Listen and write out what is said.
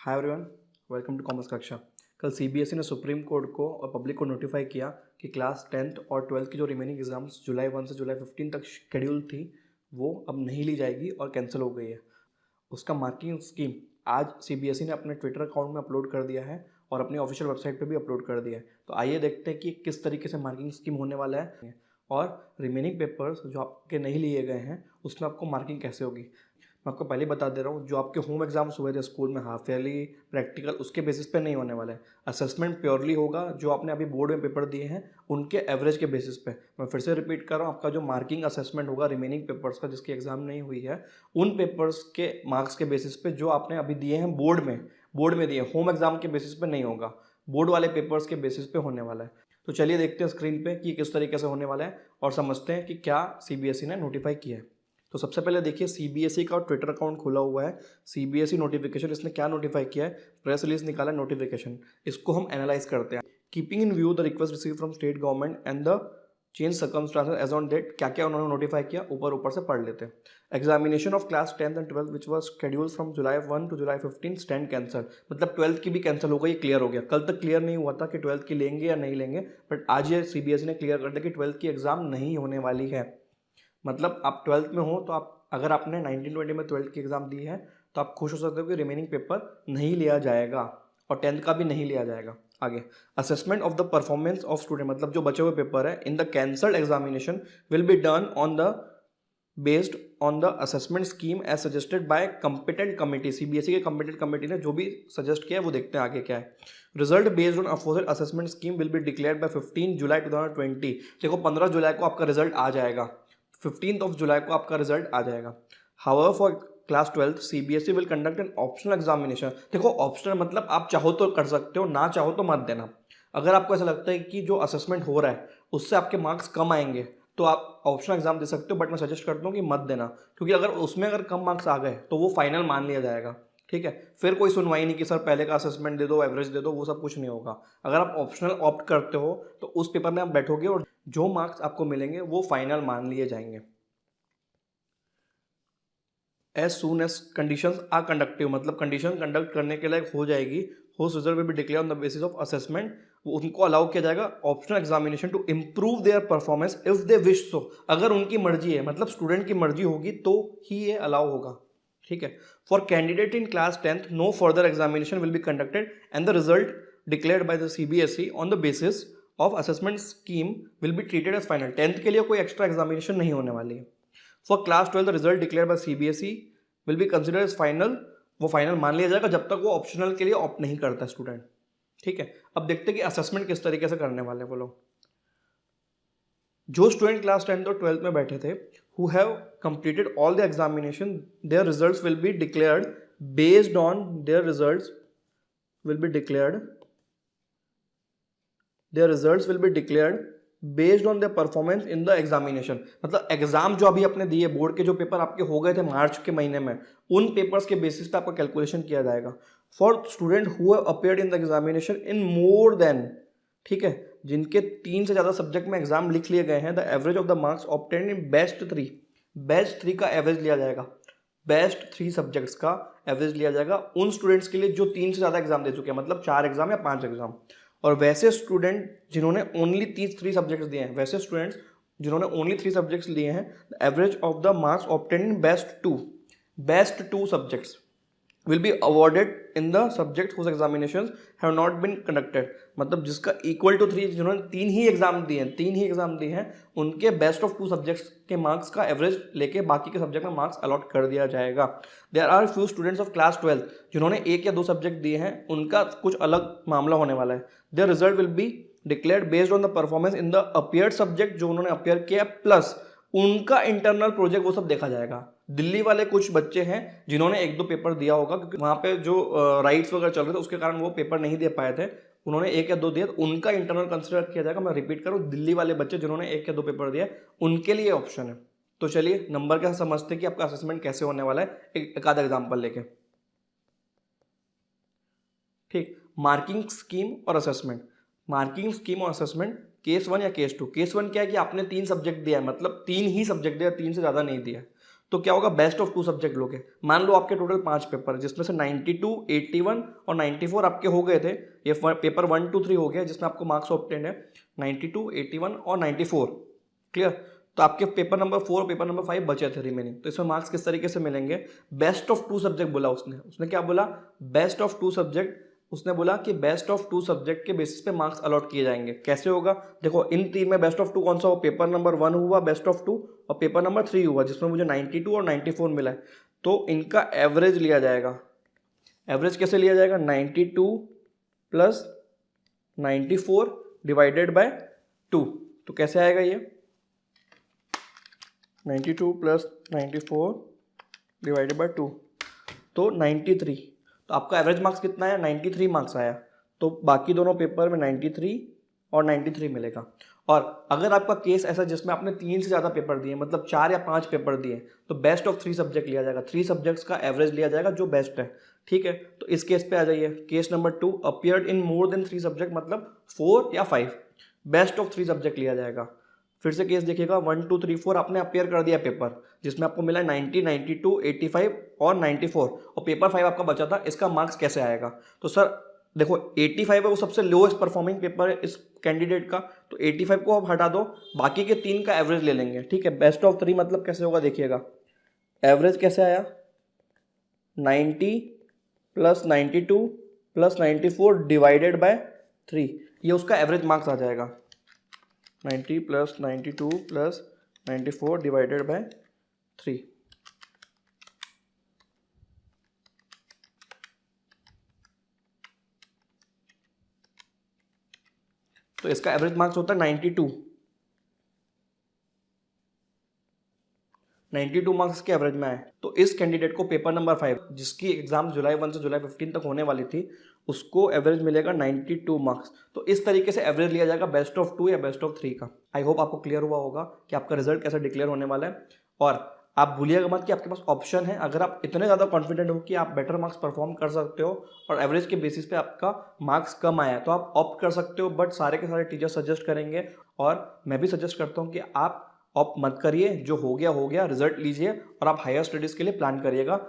Hi everyone, welcome to commerce कक्षा। कल CBSE ने सुप्रीम कोर्ट को और पब्लिक को नोटिफाई किया कि क्लास 10th और 12th की जो रिमेनिंग एग्जाम्स जुलाई 1 से जुलाई 15 तक शेड्यूल थी वो अब नहीं ली जाएगी और कैंसिल हो गई है। उसका मार्किंग स्कीम आज सीबीएसई ने अपने ट्विटर अकाउंट में अपलोड कर दिया है और अपनी ऑफिशियल वेबसाइट पे भी अपलोड कर दिया है। तो आइए देखते हैं कि किस तरीके से मार्किंग स्कीम होने वाला है और रिमेनिंग पेपर्स जो आपके नहीं लिए गए हैं उसमें आपको मार्किंग कैसे होगी। मैं आपको पहले बता दे रहा हूँ, जो आपके होम एग्जाम्स हुए थे स्कूल में, हाफ ईयरली प्रैक्टिकल, उसके बेसिस पे नहीं होने वाला है। असेसमेंट प्योरली होगा जो आपने अभी बोर्ड में पेपर दिए हैं उनके एवरेज के बेसिस पे। मैं फिर से रिपीट कर रहा हूँ, आपका जो मार्किंग असेसमेंट होगा रिमेनिंग पेपर्स का जिसकी एग्जाम नहीं हुई है उन पेपर्स के मार्क्स के बेसिस पे जो आपने अभी दिए हैं बोर्ड में दिए, होम एग्जाम के बेसिस पे नहीं होगा, बोर्ड वाले पेपर्स के बेसिस पे होने वाला है। तो चलिए देखते हैं स्क्रीन पे कि किस तरीके से होने वाला है और समझते हैं कि क्या सीबीएसई ने नोटिफाई किया है। तो सबसे पहले देखिए, सीबीएसई का ट्विटर अकाउंट खुला हुआ है। सीबीएसई नोटिफिकेशन, इसने क्या नोटिफाई किया है, प्रेस रिलीज निकाला नोटिफिकेशन। इसको हम एनालाइज करते हैं। Keeping in view the request receive from state government and the change circumstances as on date, क्या क्या उन्होंने नोटिफाई किया ऊपर से पढ़ लेते हैं। Examination of class 10th and 12th which was schedule from July 1 to July 15 stand cancel. मतलब 12th की भी कैंसिल हो गई, क्लियर हो गया। कल तक क्लियर नहीं हुआ था कि 12th की लेंगे या नहीं लेंगे, बट आज ये सीबीएसई ने क्लियर कर दिया कि 12th की एग्जाम नहीं होने वाली है। मतलब आप 12th में हो तो आप, अगर आपने 1920 में 12th की एग्जाम दी है तो आप खुश हो सकते हो कि रिमेनिंग पेपर नहीं लिया जाएगा और 10th का भी नहीं लिया जाएगा। आगे, assessment of the performance of student, मतलब जो बचे हुए पेपर है in the cancelled examination will be done on the based on the assessment scheme as suggested by competent committee. CBSE के कंपिटेंट कमेटी ने जो भी सजेस्ट किया है वो देखते हैं आगे क्या है। Result based on afford assessment scheme will be declared by 15 जुलाई 2020। देखो 15 जुलाई को आपका रिजल्ट आ जाएगा, 15th ऑफ जुलाई को आपका रिजल्ट आ जाएगा। However for class 12th CBSE will conduct an optional examination. देखो ऑप्शनल मतलब आप चाहो तो कर सकते हो, ना चाहो तो मत देना। अगर आपको ऐसा लगता है कि जो असेसमेंट हो रहा है उससे आपके मार्क्स कम आएंगे तो आप ऑप्शनल एग्जाम दे सकते हो, बट मैं सजेस्ट करता हूँ कि मत देना, क्योंकि अगर उसमें कम मार्क्स आ गए तो वो फाइनल मान लिया जाएगा। ठीक है, फिर कोई सुनवाई नहीं कि सर पहले का असेसमेंट दे दो, एवरेज दे दो, वो सब कुछ नहीं होगा। अगर आप ऑप्शनल ऑप्ट करते हो तो उस पेपर में आप बैठोगे और जो मार्क्स आपको मिलेंगे वो फाइनल मान लिए जाएंगे। As soon as conditions are conductive, मतलब कंडीशन कंडक्ट करने के लायक हो जाएगी, host result will be declare on the basis of assessment. वो उनको अलाउ किया जाएगा optional examination to improve their performance if they wish so. अगर उनकी मर्जी है, मतलब स्टूडेंट की मर्जी होगी तो ही ये अलाउ होगा। ठीक है, for candidate in class 10th no further examination will be conducted and the result declared by the CBSE on the basis of assessment scheme will be treated as final. 10th के लिए कोई extra examination नहीं होने वाली है। For class 12 the result declare by CBSE will be considered as final, वो final मान लिया जाएगा जब तक वो ऑप्शनल के लिए ऑप्ट नहीं करता स्टूडेंट। ठीक है, अब देखते हैं कि असेसमेंट किस तरीके से करने वाले हैं वो लोग। जो स्टूडेंट क्लास 10th और 12th में बैठे थे, who have completed all the examination, their results will be declared based on their results will be declared their results will be declared based on their performance in the examination। मतलब exam जो अभी आपने दिए, board के जो paper आपके हो गए थे मार्च के महीने में, उन पेपर्स के बेसिस पे आपका कैलकुलेशन किया जाएगा। For student who have appeared in the examination in more than, ठीक है, जिनके 3 से ज़्यादा सब्जेक्ट में एग्जाम लिख लिए गए हैं, the average of the marks obtained in best 3 का एवरेज लिया जाएगा। बेस्ट 3 सब्जेक्ट्स का एवरेज लिया जाएगा उन स्टूडेंट्स के लिए जो 3 से ज़्यादा एग्जाम दे चुके हैं, मतलब 4 एग्जाम या 5 एग्जाम। और वैसे स्टूडेंट जिन्होंने ओनली 3 सब्जेक्ट्स दिए हैं, वैसे स्टूडेंट्स जिन्होंने ओनली 3 सब्जेक्ट्स लिए हैं, the average of the marks obtained in best two subjects will be awarded in the subject whose examinations have not been conducted. मतलब जिसका इक्वल टू 3, जिन्होंने 3 ही एग्जाम दिए हैं, उनके बेस्ट ऑफ 2 सब्जेक्ट्स के मार्क्स का एवरेज लेके बाकी के सब्जेक्ट में मार्क्स अलॉट कर दिया जाएगा। There are few students of class 12 जिन्होंने 1 या 2 सब्जेक्ट दिए हैं, उनका कुछ अलग मामला होने वाला है। There result will be declared based on the performance in the appeared subject, जो उन्होंने अपियर किया, प्लस उनका इंटरनल प्रोजेक्ट, वो सब देखा जाएगा। दिल्ली वाले कुछ बच्चे हैं जिन्होंने 1-2 पेपर दिया होगा, क्योंकि वहाँ पे जो राइट्स वगैरह चल रहे थे उसके कारण वो पेपर नहीं दे पाए थे, उन्होंने 1 या 2 दिए, उनका इंटरनल कंसिडर किया जाएगा। मैं रिपीट करूँ, दिल्ली वाले बच्चे जिन्होंने 1 या 2 पेपर दिए उनके लिए ऑप्शन है। तो चलिए नंबर के साथ समझते हैं कि आपका असेसमेंट कैसे होने वाला है, एक आधा एग्जाम्पल लेके। ठीक, मार्किंग स्कीम और असेसमेंट। मार्किंग स्कीम और असेसमेंट केस 1 या केस 2। केस 1 क्या है कि आपने 3 सब्जेक्ट दिया है, मतलब 3 ही सब्जेक्ट दिया, 3 से ज़्यादा नहीं दिया। तो क्या होगा, बेस्ट ऑफ 2 सब्जेक्ट लोगे। मान लो आपके टोटल 5 पेपर जिसमें से 92, 81 और 94 आपके हो गए थे। ये पेपर 1, 2, 3 हो गया जिसमें आपको मार्क्स ऑब्टेन है 92, 81 और 94। क्लियर। तो आपके पेपर नंबर 4 पेपर नंबर 5 बचे थे रिमेनिंग। तो इसमें मार्क्स किस तरीके से मिलेंगे, बेस्ट ऑफ 2 सब्जेक्ट बोला उसने क्या बोला, बेस्ट ऑफ 2 सब्जेक्ट। उसने बोला कि बेस्ट ऑफ 2 सब्जेक्ट के बेसिस पे मार्क्स अलॉट किए जाएंगे। कैसे होगा, देखो इन 3 में बेस्ट ऑफ 2 कौन सा हो, पेपर नंबर 1 हुआ बेस्ट ऑफ 2 और पेपर नंबर 3 हुआ जिसमें मुझे 92 और 94 मिला है। तो इनका एवरेज लिया जाएगा। एवरेज कैसे लिया जाएगा, 92 प्लस 94 डिवाइडेड बाय 2। तो कैसे आएगा ये, 92 प्लस 94 डिवाइडेड बाय 2 तो 93। तो आपका एवरेज मार्क्स कितना है, 93 मार्क्स आया। तो बाकी दोनों पेपर में 93 और 93 मिलेगा। और अगर आपका केस ऐसा जिसमें आपने 3 से ज़्यादा पेपर दिए, मतलब 4 या 5 पेपर दिए, तो बेस्ट ऑफ 3 सब्जेक्ट लिया जाएगा। 3 सब्जेक्ट्स का एवरेज लिया जाएगा जो बेस्ट है। ठीक है, तो इस केस पे आ जाइए। Case number 2, appeared in more than 3 subject, मतलब 4 या 5, बेस्ट ऑफ 3 सब्जेक्ट लिया जाएगा। फिर से केस देखिएगा, 1, 2, 3, 4 आपने अपीयर कर दिया पेपर जिसमें आपको मिला 90, 92, 85 और 94 और पेपर 5 आपका बचा था। इसका मार्क्स कैसे आएगा, तो सर देखो 85 है वो सबसे लोएस्ट परफॉर्मिंग पेपर है इस कैंडिडेट का, तो 85 को आप हटा दो, बाकी के 3 का एवरेज ले लेंगे। ठीक है, बेस्ट ऑफ 3 मतलब कैसे होगा देखिएगा, एवरेज कैसे आया, 90 प्लस 92 प्लस 94 डिवाइडेड बाय 3, ये उसका एवरेज मार्क्स आ जाएगा। 90 प्लस 92 प्लस 94 डिवाइडेड बाय 3। तो इसका एवरेज मार्क्स होता है 92 मार्क्स के एवरेज में आए। तो इस कैंडिडेट को पेपर नंबर 5 जिसकी एग्जाम जुलाई 1 से जुलाई 15 तक होने वाली थी, उसको एवरेज मिलेगा 92 मार्क्स। तो इस तरीके से एवरेज लिया जाएगा बेस्ट ऑफ 2 या बेस्ट ऑफ 3 का। आई होप आपको क्लियर हुआ होगा कि आपका रिजल्ट कैसे डिक्लेयर होने वाला है। और आप भूलिएगा मत कि आपके पास ऑप्शन है। अगर आप इतने ज़्यादा कॉन्फिडेंट हो कि आप बेटर मार्क्स परफॉर्म कर सकते हो और एवरेज के बेसिस पे आपका मार्क्स कम आया है, तो आप ऑप्ट कर सकते हो। बट सारे के सारे टीचर सजेस्ट करेंगे और मैं भी सजेस्ट करता हूँ कि आप ऑप्ट मत करिए। जो हो गया, रिजल्ट लीजिए और आप हायर स्टडीज़ के लिए प्लान करिएगा।